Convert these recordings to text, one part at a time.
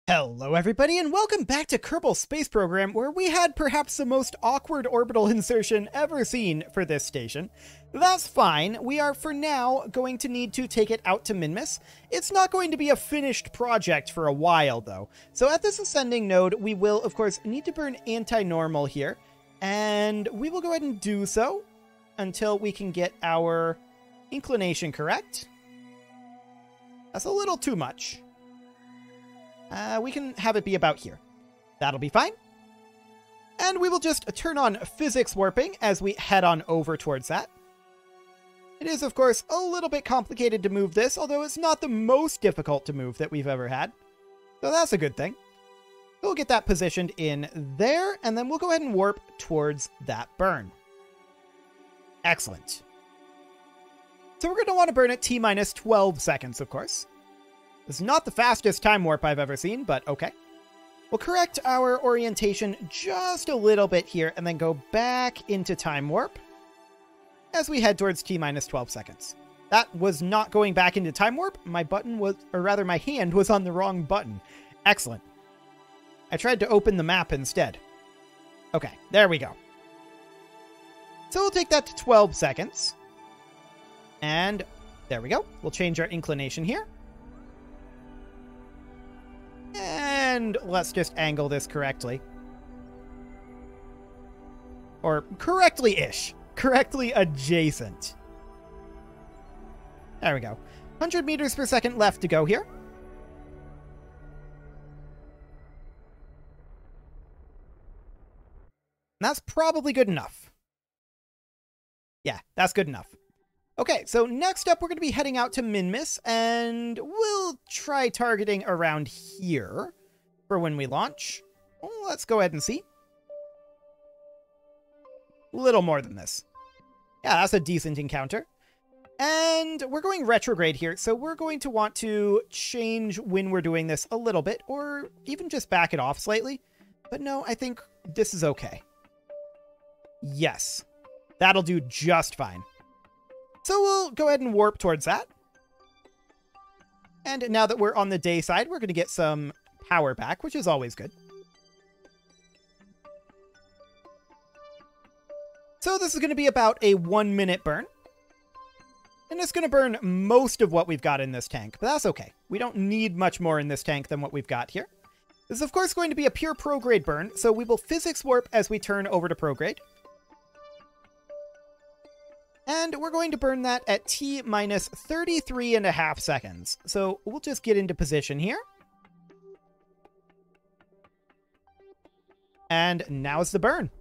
Hello everybody and welcome back to Kerbal Space Program, where we had perhaps the most awkward orbital insertion ever seen for this station. That's fine, we are for now going to need to take it out to Minmus. It's not going to be a finished project for a while though. So at this ascending node, we will of course need to burn anti-normal here, and we will go ahead and do so until we can get our inclination correct. That's a little too much. We can have it be about here. That'll be fine. And we will just turn on physics warping as we head on over towards that. It is, of course, a little bit complicated to move this, although it's not the most difficult to move that we've ever had. So that's a good thing. We'll get that positioned in there, and then we'll go ahead and warp towards that burn. Excellent. So we're going to want to burn at T-minus 12 seconds, of course. This is not the fastest time warp I've ever seen, but okay. We'll correct our orientation just a little bit here and then go back into time warp as we head towards T-minus 12 seconds. That was not going back into time warp. My button was, or rather my hand was on the wrong button. Excellent. I tried to open the map instead. Okay, there we go. So we'll take that to 12 seconds. And there we go. We'll change our inclination here. And let's just angle this correctly. Or correctly-ish. Correctly adjacent. There we go. 100 meters per second left to go here. And that's probably good enough. Yeah, that's good enough. Okay, so next up, we're going to be heading out to Minmus, and we'll try targeting around here for when we launch. Well, let's go ahead and see. A little more than this. Yeah, that's a decent encounter. And we're going retrograde here, so we're going to want to change when we're doing this a little bit, or even just back it off slightly. But no, I think this is okay. Yes, that'll do just fine. So we'll go ahead and warp towards that. And now that we're on the day side, we're going to get some power back, which is always good. So this is going to be about a 1-minute burn. And it's going to burn most of what we've got in this tank, but that's okay. We don't need much more in this tank than what we've got here. This is, of course, going to be a pure prograde burn, so we will physics warp as we turn over to prograde. And we're going to burn that at T-minus 33.5 seconds. So we'll just get into position here. And now's the burn.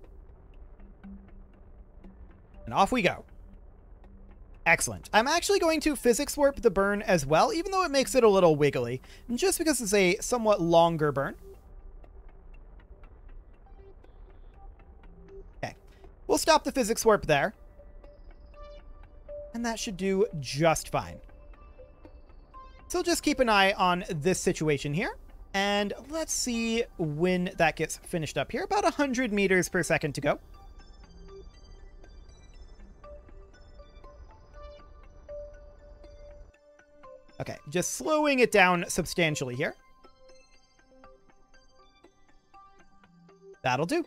And off we go. Excellent. I'm actually going to physics warp the burn as well, even though it makes it a little wiggly, just because it's a somewhat longer burn. Okay. We'll stop the physics warp there. And that should do just fine. So just keep an eye on this situation here. And let's see when that gets finished up here. About 100 meters per second to go. Okay, just slowing it down substantially here. That'll do.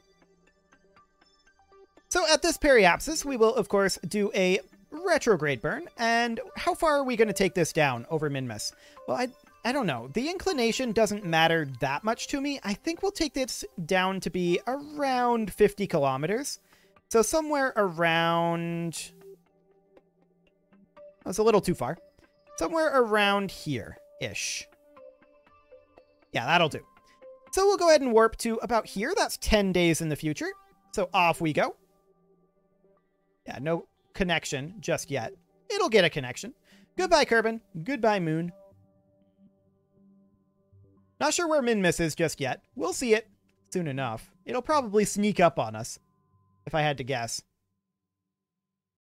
So at this periapsis, we will, of course, do a retrograde burn. And how far are we going to take this down over Minmus? Well, I don't know. The inclination doesn't matter that much to me. I think we'll take this down to be around 50 kilometers. So somewhere around... That's a little too far. Somewhere around here-ish. Yeah, that'll do. So we'll go ahead and warp to about here. That's 10 days in the future. So off we go. Yeah, no connection just yet. It'll get a connection. Goodbye, Kerbal. Goodbye, Moon. Not sure where Minmus is just yet. We'll see it soon enough. It'll probably sneak up on us, if I had to guess.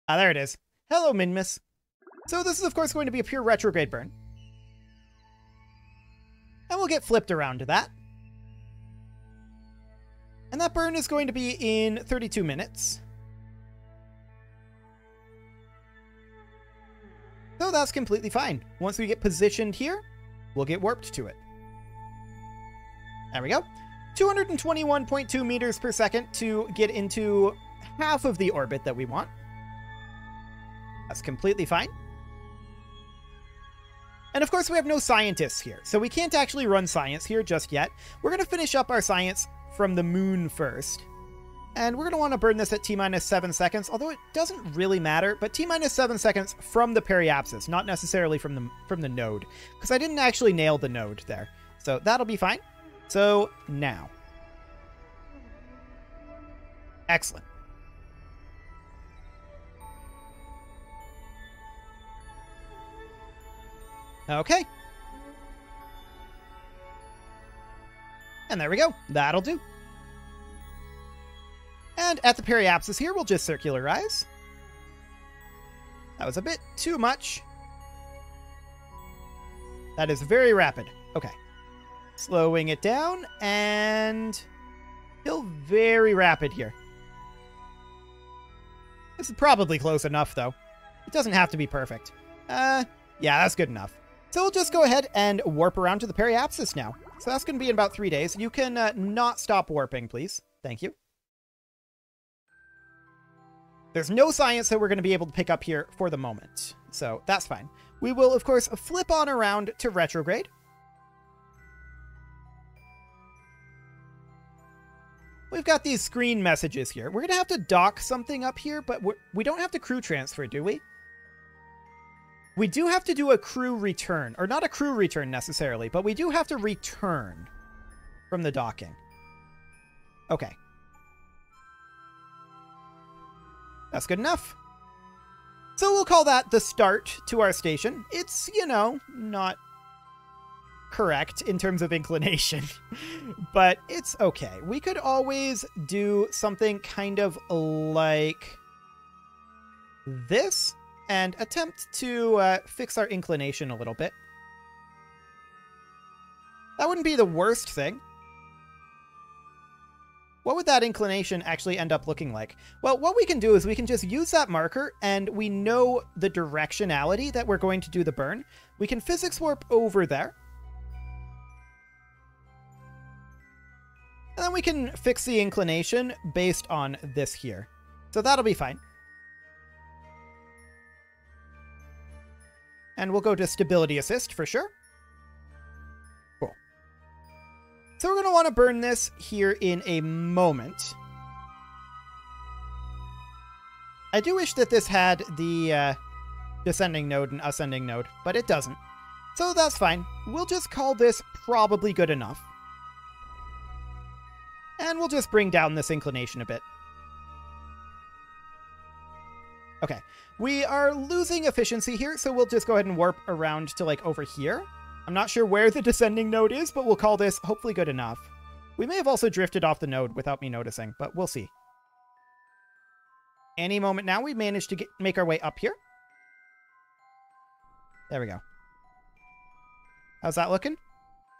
Ah, there it is. Hello, Minmus. So this is, of course, going to be a pure retrograde burn. And we'll get flipped around to that. And that burn is going to be in 32 minutes. So that's completely fine. Once we get positioned here, we'll get warped to it. There we go. 221.2 meters per second to get into half of the orbit that we want. That's completely fine. And of course, we have no scientists here, so we can't actually run science here just yet. We're going to finish up our science from the moon first. And we're going to want to burn this at T-minus 7 seconds, although it doesn't really matter, but T-minus 7 seconds from the periapsis, not necessarily from the node, because I didn't actually nail the node there. So that'll be fine. So now. Excellent. Okay. And there we go. That'll do. And at the periapsis here, we'll just circularize. That was a bit too much. That is very rapid. Okay. Slowing it down, and still very rapid here. This is probably close enough, though. It doesn't have to be perfect. Yeah, that's good enough. So we'll just go ahead and warp around to the periapsis now. So that's going to be in about 3 days. You can not stop warping, please. Thank you. There's no science that we're going to be able to pick up here for the moment. So that's fine. We will, of course, flip on around to retrograde. We've got these screen messages here. We're going to have to dock something up here, but we don't have to crew transfer, do we? We do have to do a crew return, or not a crew return necessarily, but we do have to return from the docking. Okay. That's good enough. So we'll call that the start to our station. It's, you know, not correct in terms of inclination, but it's okay. We could always do something kind of like this and attempt to fix our inclination a little bit. That wouldn't be the worst thing. What would that inclination actually end up looking like? Well, what we can do is we can just use that marker, and we know the directionality that we're going to do the burn. We can physics warp over there. And then we can fix the inclination based on this here. So that'll be fine. And we'll go to stability assist for sure. Cool. So we're going to want to burn this here in a moment. I do wish that this had the descending node and ascending node, but it doesn't. So that's fine. We'll just call this probably good enough. And we'll just bring down this inclination a bit. Okay, we are losing efficiency here, so we'll just go ahead and warp around to like over here. I'm not sure where the descending node is, but we'll call this hopefully good enough. We may have also drifted off the node without me noticing, but we'll see. Any moment now, we managed to make our way up here. There we go. How's that looking?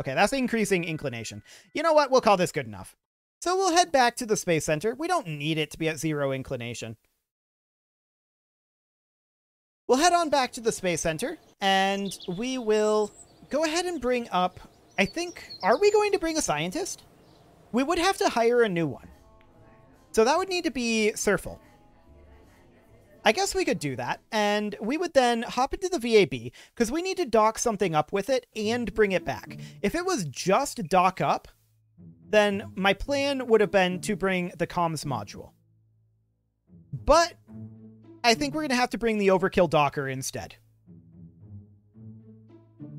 Okay, that's increasing inclination. You know what? We'll call this good enough. So we'll head back to the Space Center. We don't need it to be at 0 inclination. We'll head on back to the Space Center, and we will go ahead and bring up, I think, are we going to bring a scientist? We would have to hire a new one. So that would need to be Surfel. I guess we could do that, and we would then hop into the VAB, because we need to dock something up with it and bring it back. If it was just dock up, then my plan would have been to bring the comms module. But I think we're going to have to bring the Overkill Docker instead.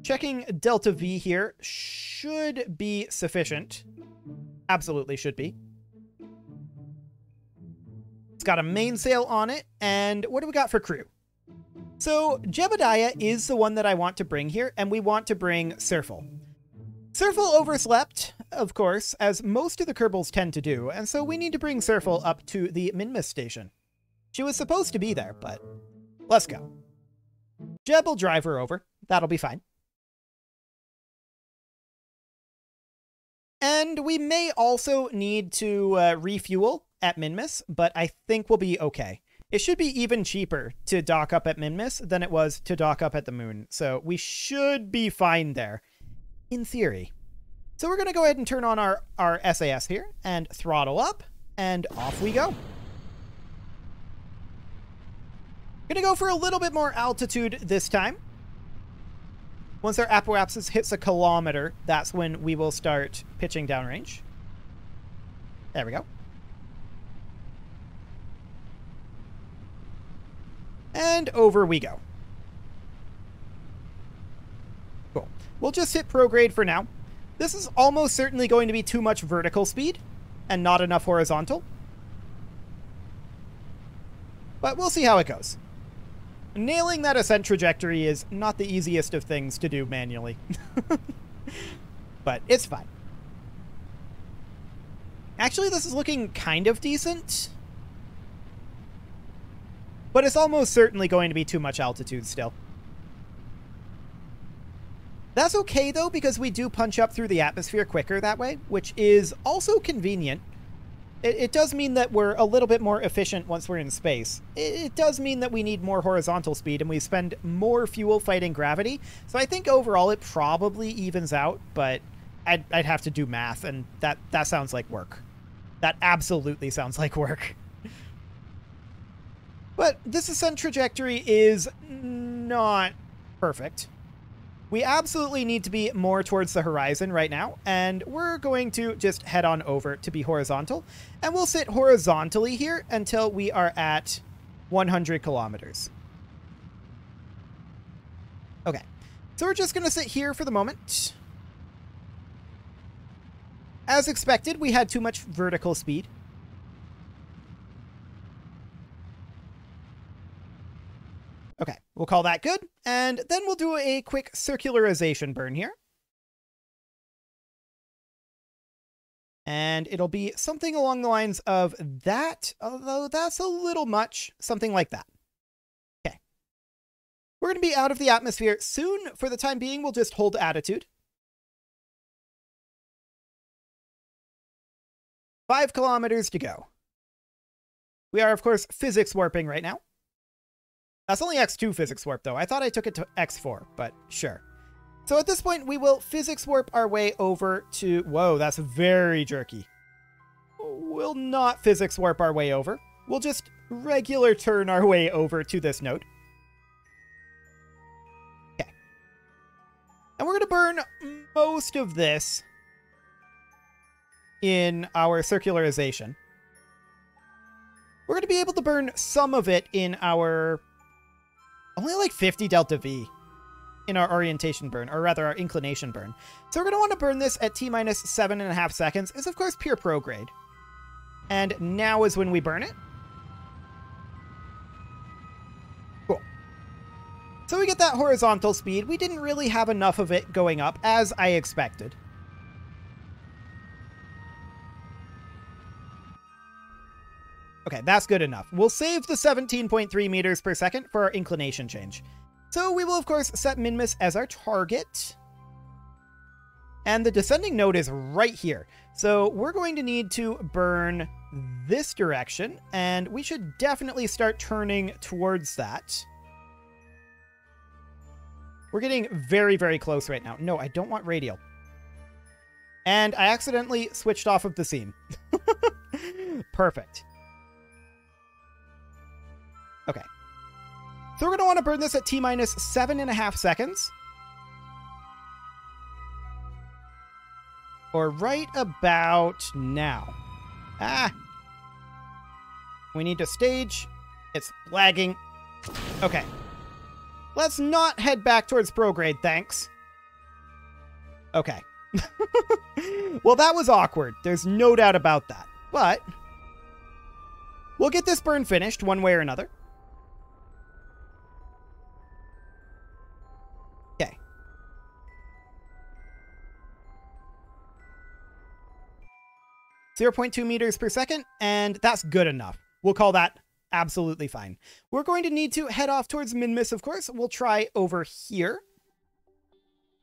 Checking Delta V here should be sufficient. Absolutely should be. It's got a mainsail on it, and what do we got for crew? So Jebediah is the one that I want to bring here, and we want to bring Surfel. Surfel overslept, of course, as most of the Kerbals tend to do, and so we need to bring Surfel up to the Minmus station. She was supposed to be there, but let's go. Jeb will drive her over. That'll be fine. And we may also need to refuel at Minmus, but I think we'll be okay. It should be even cheaper to dock up at Minmus than it was to dock up at the moon, so we should be fine there. In theory. So we're going to go ahead and turn on our SAS here and throttle up, and off we go. Going to go for a little bit more altitude this time. Once our apoapsis hits a kilometer, that's when we will start pitching downrange. There we go. And over we go. Cool. We'll just hit prograde for now. This is almost certainly going to be too much vertical speed and not enough horizontal. But we'll see how it goes. Nailing that ascent trajectory is not the easiest of things to do manually. But it's fine. Actually, this is looking kind of decent. But it's almost certainly going to be too much altitude still. That's okay, though, because we do punch up through the atmosphere quicker that way, which is also convenient. It does mean that we're a little bit more efficient once we're in space. It does mean that we need more horizontal speed, and we spend more fuel fighting gravity. So I think overall it probably evens out, but I'd have to do math, and that sounds like work. That absolutely sounds like work. But this ascent trajectory is not perfect. We absolutely need to be more towards the horizon right now, and we're going to just head on over to be horizontal, and we'll sit horizontally here until we are at 100 kilometers. Okay, so we're just going to sit here for the moment. As expected, we had too much vertical speed. Okay, we'll call that good, and then we'll do a quick circularization burn here. And it'll be something along the lines of that, although that's a little much, something like that. Okay. We're going to be out of the atmosphere soon. For the time being, we'll just hold attitude. 5 kilometers to go. We are, of course, physics warping right now. That's only X2 physics warp, though. I thought I took it to X4, but sure. So at this point, we will physics warp our way over to... Whoa, that's very jerky. We'll not physics warp our way over. We'll just regular turn our way over to this node. Okay. And we're going to burn most of this in our circularization. We're going to be able to burn some of it in our... Only like 50 delta V in our orientation burn, or rather our inclination burn. So we're going to want to burn this at T-minus 7.5 seconds. It's of course pure prograde. And now is when we burn it. Cool. So we get that horizontal speed. We didn't really have enough of it going up, as I expected. Okay, that's good enough. We'll save the 17.3 meters per second for our inclination change. So we will, of course, set Minmus as our target. And the descending node is right here. So we're going to need to burn this direction, and we should definitely start turning towards that. We're getting very, very close right now. No, I don't want radial. And I accidentally switched off of the seam. Perfect. Okay. So we're going to want to burn this at T-minus 7.5 seconds. Or right about now. Ah! We need to stage. It's lagging. Okay. Let's not head back towards prograde, thanks. Okay. Well, that was awkward. There's no doubt about that. But we'll get this burn finished one way or another. Okay. .2 meters per second, and that's good enough. We'll call that absolutely fine. We're going to need to head off towards Minmus, of course. We'll try over here.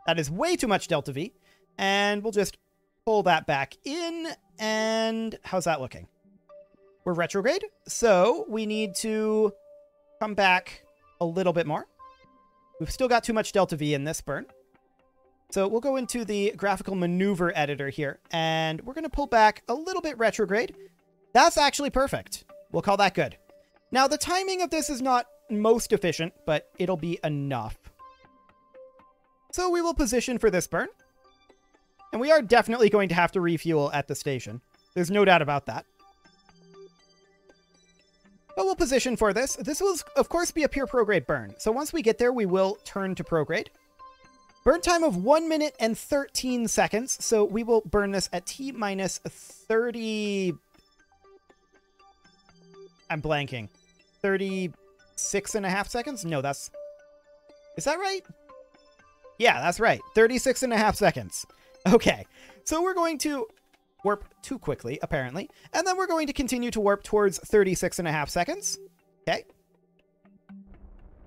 That is way too much delta V. And we'll just pull that back in. And how's that looking? We're retrograde, so we need to come back a little bit more. We've still got too much delta V in this burn. So we'll go into the graphical maneuver editor here, and we're going to pull back a little bit retrograde. That's actually perfect. We'll call that good. Now, the timing of this is not most efficient, but it'll be enough. So we will position for this burn. And we are definitely going to have to refuel at the station. There's no doubt about that. But we'll position for this. This will, of course, be a pure prograde burn. So once we get there, we will turn to prograde. Burn time of 1 minute and 13 seconds. So we will burn this at T minus 30... I'm blanking. 36.5 seconds? No, that's... Is that right? Yeah, that's right. 36.5 seconds. Okay, so we're going to warp too quickly, apparently. And then we're going to continue to warp towards 36.5 seconds. Okay.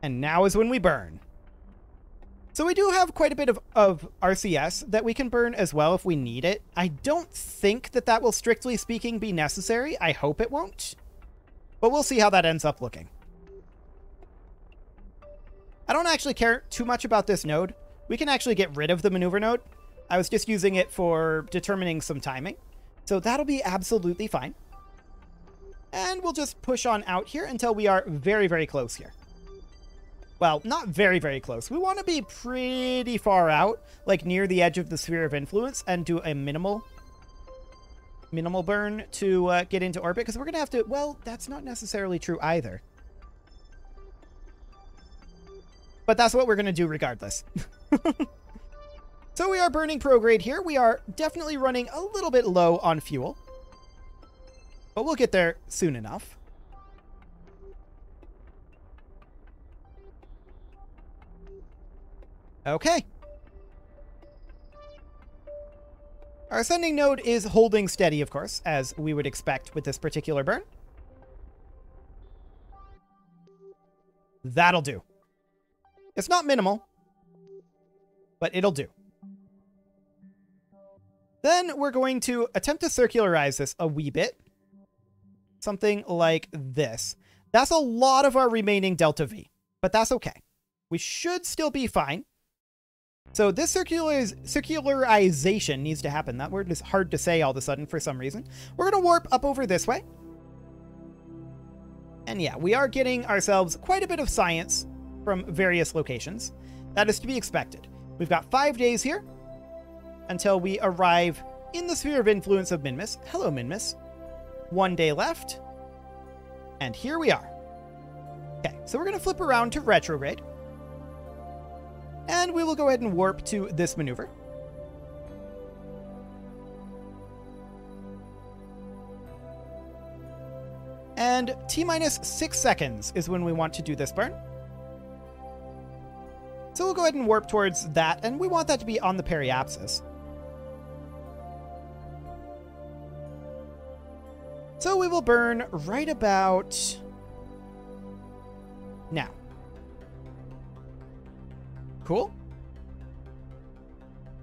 And now is when we burn. So we do have quite a bit of RCS that we can burn as well if we need it. I don't think that that will, strictly speaking, be necessary. I hope it won't. But we'll see how that ends up looking. I don't actually care too much about this node. We can actually get rid of the maneuver node. I was just using it for determining some timing. So that'll be absolutely fine. And we'll just push on out here until we are very, very close here. Well, not very, very close. We want to be pretty far out, like near the edge of the sphere of influence, and do a minimal burn to get into orbit, because we're going to have to... Well, that's not necessarily true either. But that's what we're going to do regardless. So we are burning prograde here. We are definitely running a little bit low on fuel. But we'll get there soon enough. Okay. Our ascending node is holding steady, of course, as we would expect with this particular burn. That'll do. It's not minimal, but it'll do. Then we're going to attempt to circularize this a wee bit. Something like this. That's a lot of our remaining delta V, but that's okay. We should still be fine. So this circularization needs to happen. That word is hard to say all of a sudden for some reason. We're going to warp up over this way. And yeah, we are getting ourselves quite a bit of science from various locations. That is to be expected. We've got 5 days here until we arrive in the sphere of influence of Minmus. Hello, Minmus. 1 day left. And here we are. Okay, so we're going to flip around to retrograde. And we will go ahead and warp to this maneuver. And T-minus 6 seconds is when we want to do this burn. So we'll go ahead and warp towards that, and we want that to be on the periapsis. So we will burn right about now. Cool.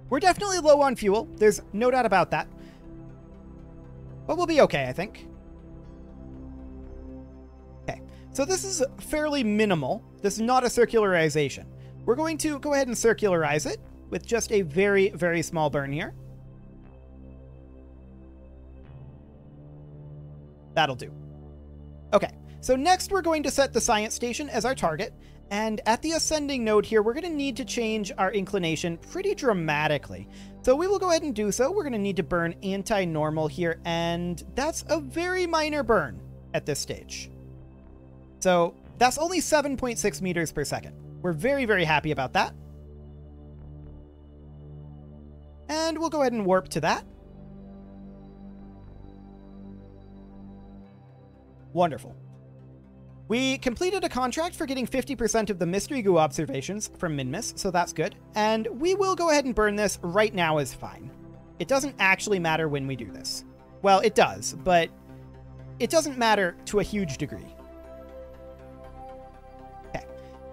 We're definitely low on fuel. There's no doubt about that. But we'll be okay, I think. Okay, so this is fairly minimal. This is not a circularization. We're going to go ahead and circularize it with just a very, very small burn here. That'll do. Okay, so next we're going to set the science station as our target. And at the ascending node here, we're going to need to change our inclination pretty dramatically. So we will go ahead and do so. We're going to need to burn anti-normal here, and that's a very minor burn at this stage. So that's only 7.6 meters per second. We're very, very happy about that. And we'll go ahead and warp to that. Wonderful. We completed a contract for getting 50% of the Mystery Goo observations from Minmus, so that's good. And we will go ahead and burn this right now is fine. It doesn't actually matter when we do this. Well, it does, but it doesn't matter to a huge degree. Okay,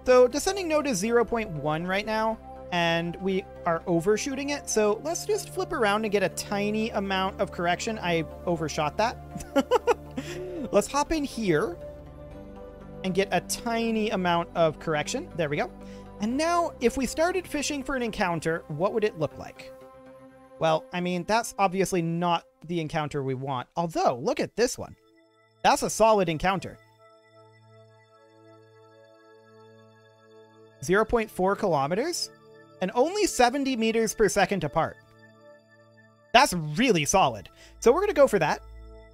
so descending node is 0.1 right now, and we are overshooting it. So let's just flip around and get a tiny amount of correction. I overshot that. Let's hop in here and get a tiny amount of correction. There we go. And now, if we started fishing for an encounter, what would it look like? Well, I mean, that's obviously not the encounter we want. Although, look at this one. That's a solid encounter. 0.4 kilometers and only 70 meters per second apart. That's really solid. So we're going to go for that.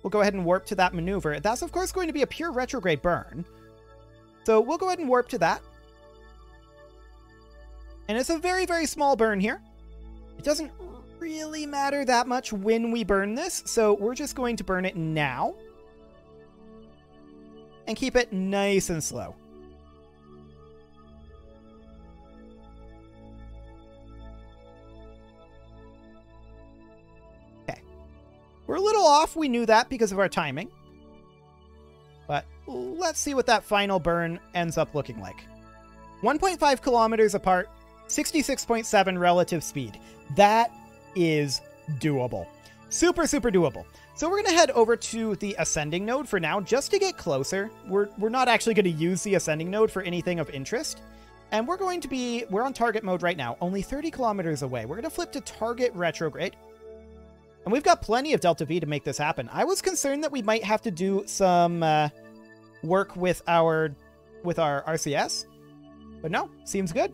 We'll go ahead and warp to that maneuver. That's, of course, going to be a pure retrograde burn. So we'll go ahead and warp to that. And it's a very, very small burn here. It doesn't really matter that much when we burn this, so we're just going to burn it now. And keep it nice and slow. Okay. We're a little off, we knew that because of our timing. But let's see what that final burn ends up looking like. 1.5 kilometers apart, 66.7 relative speed. That is doable. Super, super doable. So we're going to head over to the ascending node for now, just to get closer. We're not actually going to use the ascending node for anything of interest. And we're on target mode right now, only 30 kilometers away. We're going to flip to target retrograde. And we've got plenty of Delta V to make this happen. I was concerned that we might have to do some work with our RCS. But no, seems good.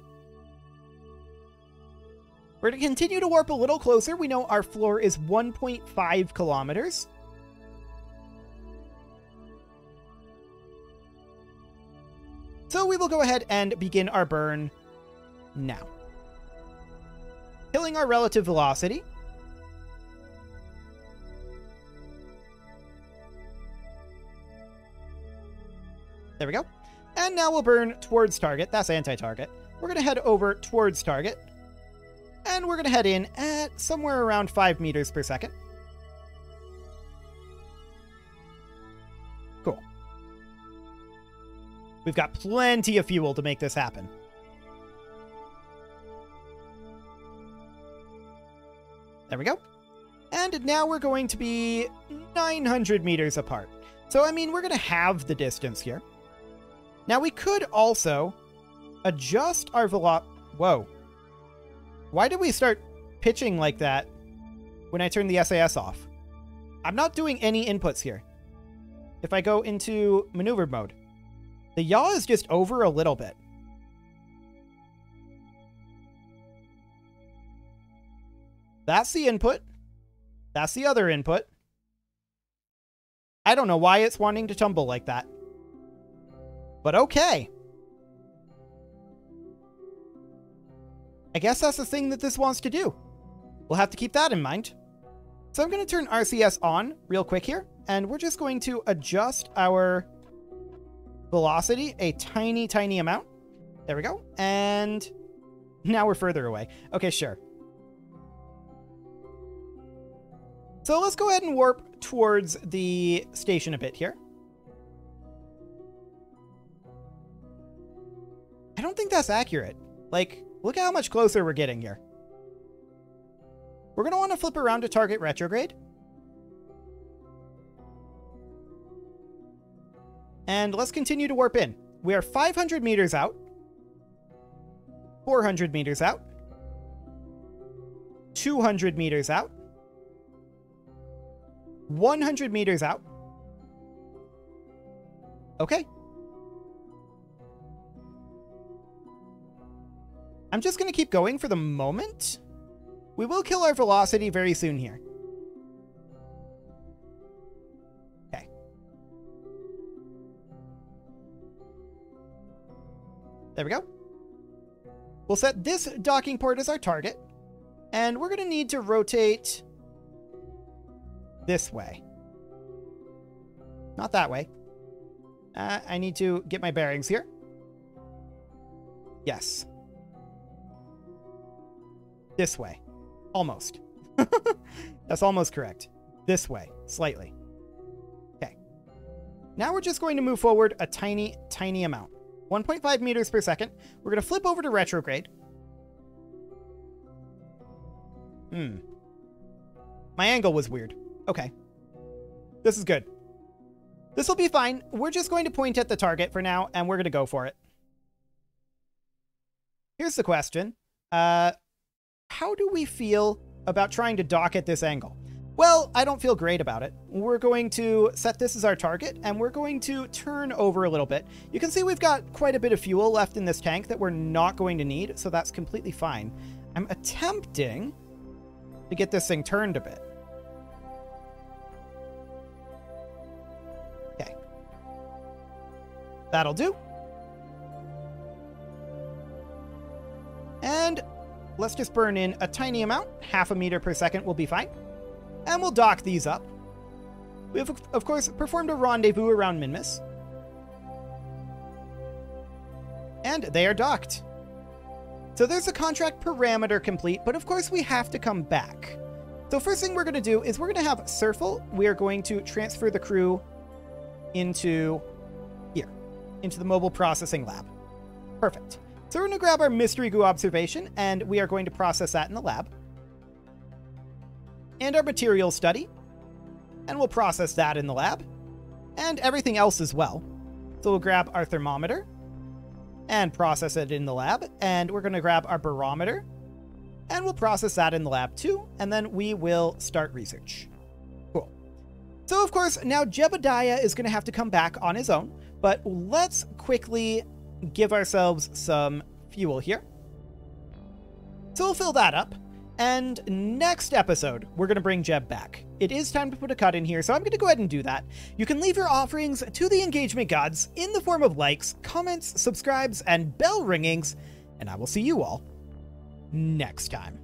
We're going to continue to warp a little closer. We know our floor is 1.5 kilometers. So we will go ahead and begin our burn now. Killing our relative velocity. There we go. And now we'll burn towards target. That's anti-target. We're going to head over towards target. And we're going to head in at somewhere around 5 meters per second. Cool. We've got plenty of fuel to make this happen. There we go. And now we're going to be 900 meters apart. So, I mean, we're going to have the distance here. Now, we could also adjust our velocity. Whoa. Why did we start pitching like that when I turned the SAS off? I'm not doing any inputs here. If I go into maneuver mode, the yaw is just over a little bit. That's the input. That's the other input. I don't know why it's wanting to tumble like that. But okay. I guess that's the thing that this wants to do. We'll have to keep that in mind. So I'm going to turn RCS on real quick here, and we're just going to adjust our velocity a tiny, tiny amount. There we go. And now we're further away. Okay, sure. So let's go ahead and warp towards the station a bit here. I don't think that's accurate. Like, look at how much closer we're getting here. We're going to want to flip around to target retrograde. And let's continue to warp in. We are 500 meters out. 400 meters out. 200 meters out. 100 meters out. Okay. I'm just going to keep going for the moment. We will kill our velocity very soon here. Okay. There we go. We'll set this docking port as our target. And we're going to need to rotate this way. Not that way. I need to get my bearings here. Yes. This way. Almost. That's almost correct. This way. Slightly. Okay. Now we're just going to move forward a tiny, tiny amount. 1.5 meters per second. We're going to flip over to retrograde. My angle was weird. Okay. This is good. This will be fine. We're just going to point at the target for now, and we're going to go for it. here's the question. How do we feel about trying to dock at this angle? Well, I don't feel great about it. We're going to set this as our target, and we're going to turn over a little bit. You can see we've got quite a bit of fuel left in this tank that we're not going to need, so that's completely fine. I'm attempting to get this thing turned a bit. Okay. That'll do. And let's just burn in a tiny amount. 0.5 meters per second will be fine. And we'll dock these up. We have, of course, performed a rendezvous around Minmus. And they are docked. So there's the contract parameter complete, but of course we have to come back. So first thing we're going to do is we're going to have Surfle. We are going to transfer the crew into here, into the mobile processing lab. Perfect. So we're going to grab our mystery goo observation, and we are going to process that in the lab. And our material study, and we'll process that in the lab, and everything else as well. So we'll grab our thermometer and process it in the lab, and we're going to grab our barometer, and we'll process that in the lab too, and then we will start research. Cool. So of course, now Jebediah is going to have to come back on his own, but let's quickly give ourselves some fuel here. So we'll fill that up. And next episode, we're going to bring Jeb back. It is time to put a cut in here, so I'm going to go ahead and do that. You can leave your offerings to the engagement gods in the form of likes, comments, subscribes, and bell ringings, and I will see you all next time.